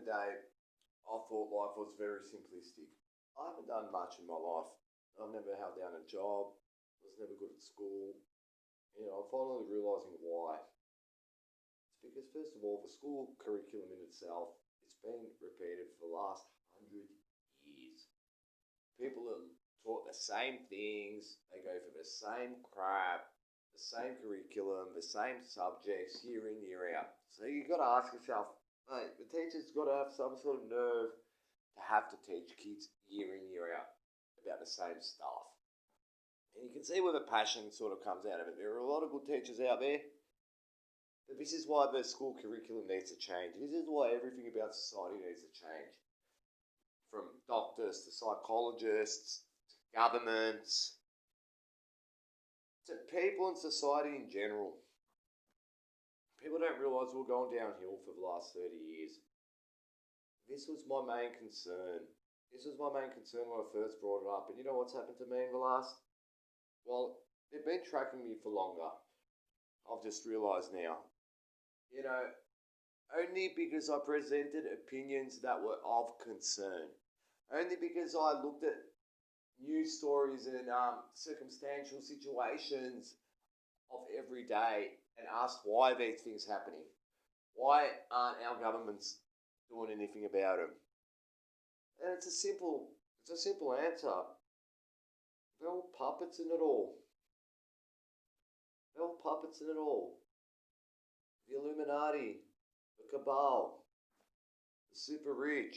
the day, I thought life was very simplistic. I haven't done much in my life. I've never held down a job. Was never good at school. I'm finally realising why. It's because, first of all, the school curriculum in itself, it's been repeated for the last 100 years. People are taught the same things. They go for the same crap, the same curriculum, the same subjects year in, year out. So you've got to ask yourself, mate, the teacher's got to have some sort of nerve to have to teach kids year in, year out about the same stuff. And you can see where the passion sort of comes out of it. There are a lot of good teachers out there, but this is why the school curriculum needs to change. This is why everything about society needs to change. From doctors to psychologists to governments to people in society in general. People don't realise we're going downhill for the last 30 years. This was my main concern. This was my main concern when I first brought it up. And you know what's happened to me in the last? Well, they've been tracking me for longer. I've just realised now. Only because I presented opinions that were of concern. Only because I looked at news stories and circumstantial situations of every day and asked why these things happening. Why aren't our governments doing anything about them? And it's a simple answer. They're all puppets in it all. They're all puppets in it all. The Illuminati, the cabal, the super rich.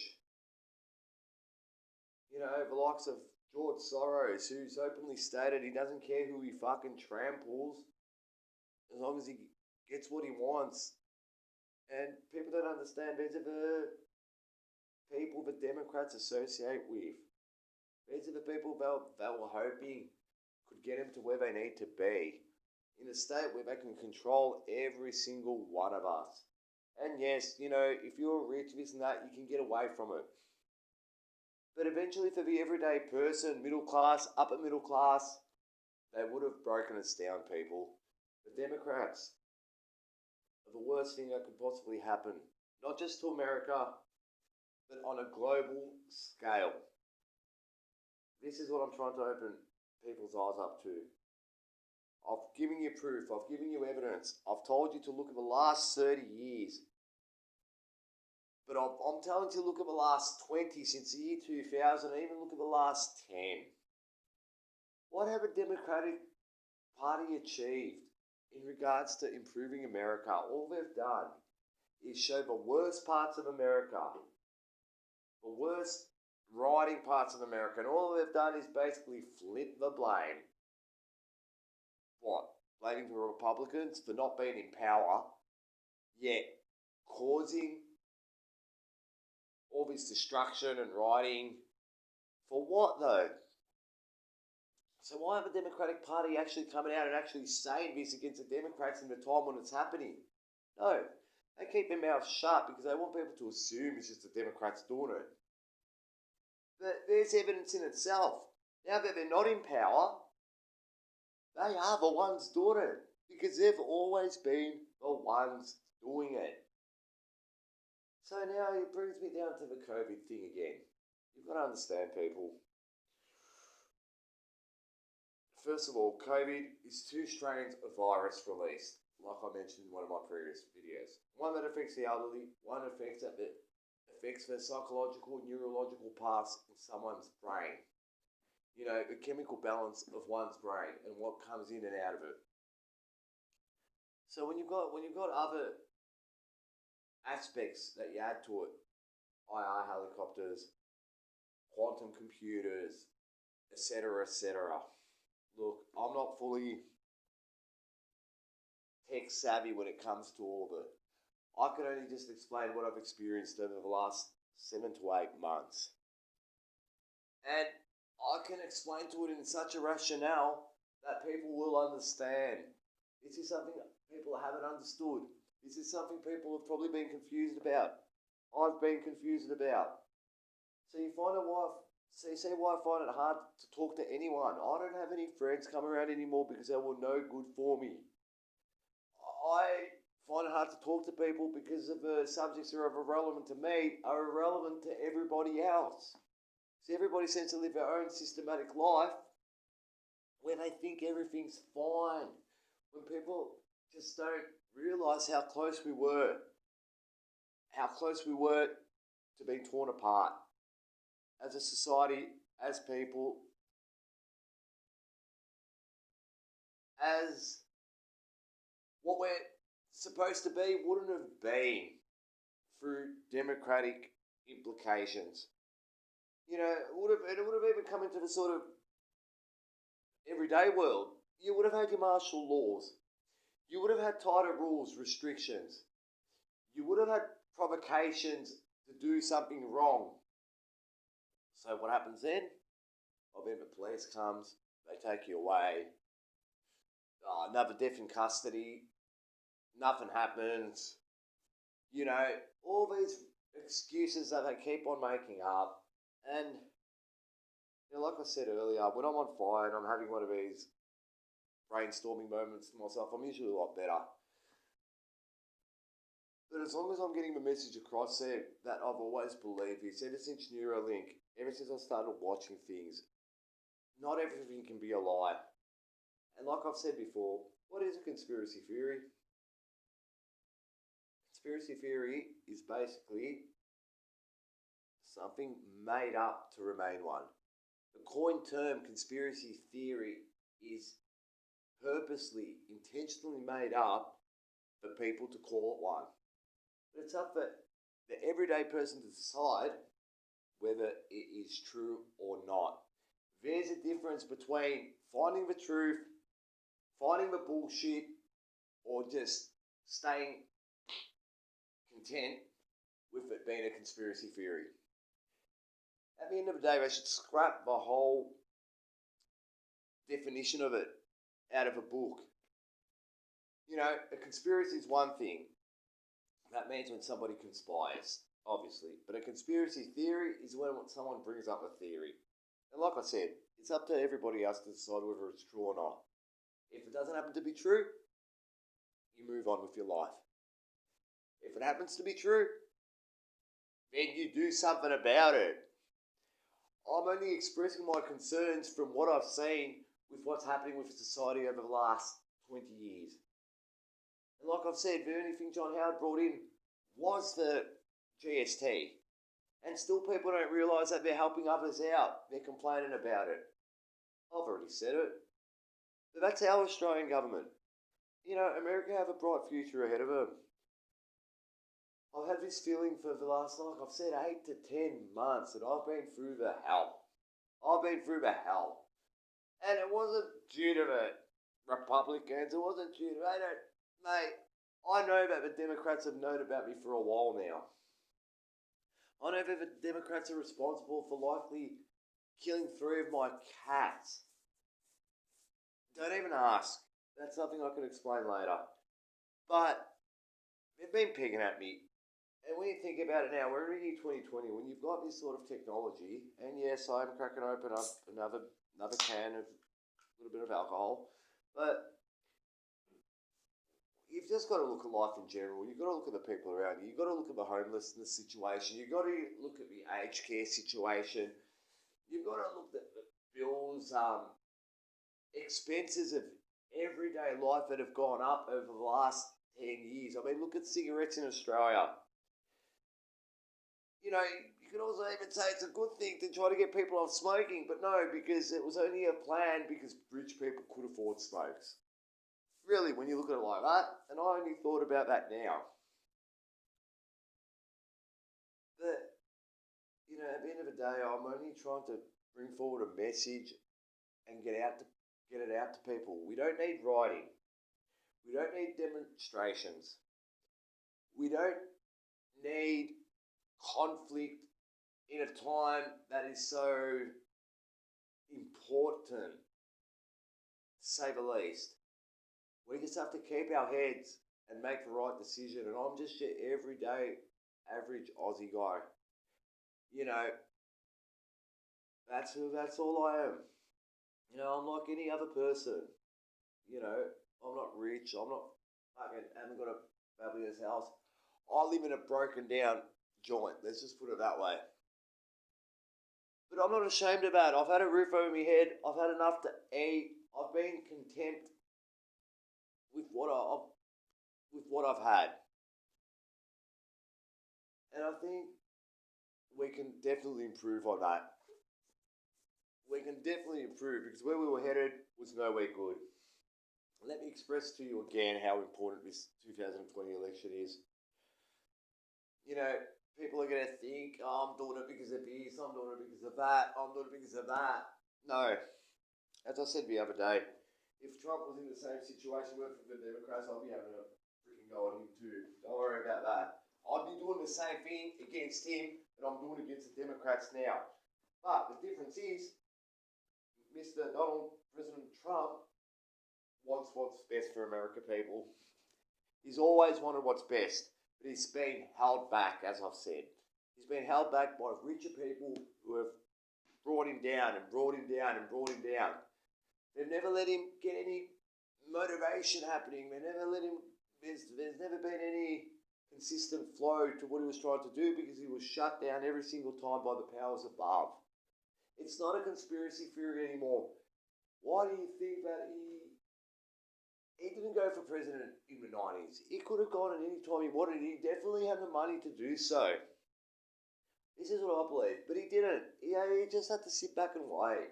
The likes of George Soros, who's openly stated he doesn't care who he fucking tramples as long as he gets what he wants. And people don't understand these are the people the Democrats associate with. These are the people they were hoping could get them to where they need to be. In a state where they can control every single one of us. And yes, if you're rich, this and that, you can get away from it. But eventually for the everyday person, middle class, upper middle class, they would have broken us down, people. The Democrats are the worst thing that could possibly happen. Not just to America, but on a global scale. This is what I'm trying to open people's eyes up to. I've given you proof. I've given you evidence. I've told you to look at the last 30 years. But I'm telling you to look at the last 20 since the year 2000, and even look at the last 10. What have the Democratic Party achieved in regards to improving America? All they've done is show the worst parts of America, the worst riding parts of America, and all they've done is basically flip the blame. What? Blaming the Republicans for not being in power, yet causing all this destruction and rioting. For what, though? So why have the Democratic Party actually coming out and actually saying this against the Democrats in the time when it's happening? No. They keep their mouths shut because they want people to assume it's just the Democrats doing it. But there's evidence in itself. Now that they're not in power, they are the ones doing it because they've always been the ones doing it. So now it brings me down to the COVID thing again. You've got to understand, people. First of all, COVID is 2 strains of virus released, like I mentioned in one of my previous videos. One that affects the elderly, one affects the psychological, neurological parts in someone's brain. The chemical balance of one's brain and what comes in and out of it. So when you've got other aspects that you add to it, IR helicopters, quantum computers, etc., etc. Look, I'm not fully tech savvy when it comes to all of it. I can only just explain what I've experienced over the last 7 to 8 months. And I can explain to it in such a rationale that people will understand. This is something that people haven't understood. This is something people have probably been confused about. I've been confused about. So you find out why I find it hard to talk to anyone. I don't have any friends come around anymore because they were no good for me. I find it hard to talk to people because of the subjects that are irrelevant to me are irrelevant to everybody else. So everybody seems to live their own systematic life where they think everything's fine. When people just don't realise how close we were to being torn apart as a society, as people, as what we're supposed to be wouldn't have been through democratic implications. You know, it would have even come into the sort of everyday world. You would have had your martial laws. You would have had tighter rules, restrictions. You would have had provocations to do something wrong. So what happens then? Well, then the police comes, they take you away. Another death in custody. Nothing happens. You know, all these excuses that they keep on making up. And, you know, like I said earlier, when I'm on fire and I'm having one of these brainstorming moments to myself, I'm usually a lot better. But as long as I'm getting the message across there that I've always believed this, ever since Neuralink, ever since I started watching things, not everything can be a lie. And like I've said before, what is a conspiracy theory? Conspiracy theory is basically something made up to remain one. The coined term conspiracy theory is purposely, intentionally made up for people to call it one. But it's up for the everyday person to decide whether it is true or not. There's a difference between finding the truth, finding the bullshit, or just staying content with it being a conspiracy theory. At the end of the day, they should scrap the whole definition of it out of a book. You know, a conspiracy is one thing. That means when somebody conspires, obviously. But a conspiracy theory is when someone brings up a theory. And like I said, it's up to everybody else to decide whether it's true or not. If it doesn't happen to be true, you move on with your life. If it happens to be true, then you do something about it. I'm only expressing my concerns from what I've seen with what's happening with society over the last 20 years. And like I've said, the only thing John Howard brought in was the GST. And still people don't realise that they're helping others out. They're complaining about it. I've already said it. But that's our Australian government. You know, America have a bright future ahead of them. I've had this feeling for the last, like I've said, 8 to 10 months that I've been through the hell. I've been through the hell. And it wasn't due to the Republicans. It wasn't due to... Mate, I know that the Democrats have known about me for a while now. I know that the Democrats are responsible for likely killing 3 of my cats. Don't even ask. That's something I can explain later. But they've been picking at me. And when you think about it now, we're in the year 2020, when you've got this sort of technology, and yes, I'm cracking open up another can of a little bit of alcohol, but you've just got to look at life in general. You've got to look at the people around you. You've got to look at the homelessness situation. You've got to look at the aged care situation. You've got to look at the bills, expenses of everyday life that have gone up over the last 10 years. I mean, look at cigarettes in Australia. You know, you could also even say it's a good thing to try to get people off smoking, but no, because it was only a plan because rich people could afford smokes. Really, when you look at it like that, and I only thought about that now. But, you know, at the end of the day, I'm only trying to bring forward a message and get it out to people. We don't need rioting. We don't need demonstrations. We don't need conflict in a time that is so important, to say the least. We just have to keep our heads and make the right decision. And I'm just your everyday, average Aussie guy. You know, that's all I am. You know, I'm like any other person. You know, I'm not rich. I'm not fucking, haven't got a fabulous house. I live in a broken down joint. Let's just put it that way. But I'm not ashamed of that. I've had a roof over my head. I've had enough to eat. I've been content with what I've had. And I think we can definitely improve on that. We can definitely improve because where we were headed was nowhere good. Let me express to you again how important this 2020 election is. You know, people are going to think, oh, I'm doing it because of this, I'm doing it because of that, I'm doing it because of that. No. As I said the other day, if Trump was in the same situation working for the Democrats, I'll be having a freaking go at him too. Don't worry about that. I'd be doing the same thing against him that I'm doing against the Democrats now. But the difference is, President Trump wants what's best for American people. He's always wanted what's best, but he's been held back, as I've said. He's been held back by richer people who have brought him down and brought him down and brought him down. They've never let him get any motivation happening. There's never been any consistent flow to what he was trying to do because he was shut down every single time by the powers above. It's not a conspiracy theory anymore. Why do you think that he didn't go for president in the 90s? He could have gone at any time he wanted. He definitely had the money to do so. This is what I believe. But he didn't. He just had to sit back and wait.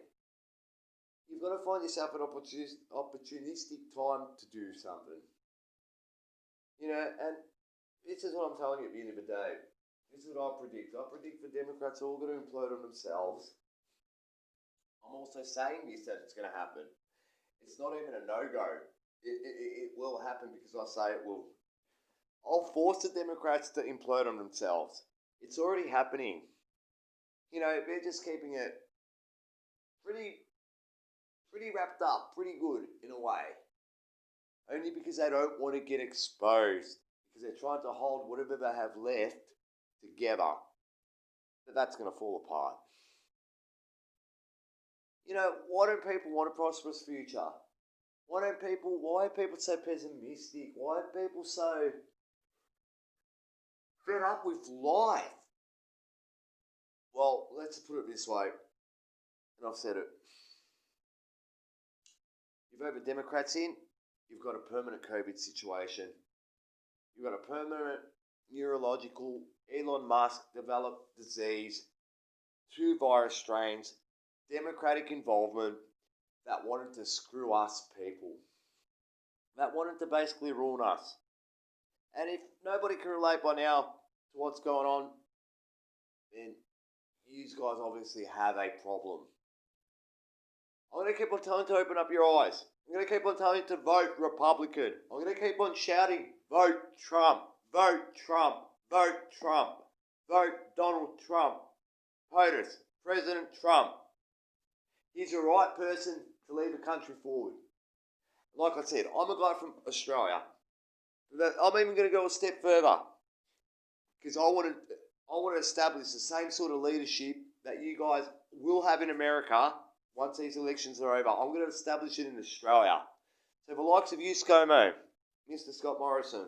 You've got to find yourself an opportunistic time to do something. You know, and this is what I'm telling you at the end of the day. This is what I predict. I predict the Democrats are all going to implode on themselves. I'm also saying this, that it's going to happen. It's not even a no-go. It will happen because I say it will. I'll force the Democrats to implode on themselves. It's already happening. You know, they're just keeping it pretty wrapped up, pretty good in a way. Only because they don't want to get exposed. Because they're trying to hold whatever they have left together. But that's going to fall apart. You know, why don't people want a prosperous future? Why are people so pessimistic? Why are people so fed up with life? Well, let's put it this way, and I've said it. You vote the Democrats in, you've got a permanent COVID situation. You've got a permanent neurological, Elon Musk developed disease, 2 virus strains, Democratic involvement that wanted to screw us people. That wanted to basically ruin us. And if nobody can relate by now to what's going on, then you guys obviously have a problem. I'm going to keep on telling you to open up your eyes. I'm going to keep on telling you to vote Republican. I'm going to keep on shouting, vote Trump, vote Trump, vote Trump, vote Donald Trump, POTUS, President Trump. He's the right person to lead the country forward. Like I said, I'm a guy from Australia. I'm even going to go a step further because I want to establish the same sort of leadership that you guys will have in America once these elections are over. I'm going to establish it in Australia. So the likes of you, ScoMo, Mr. Scott Morrison,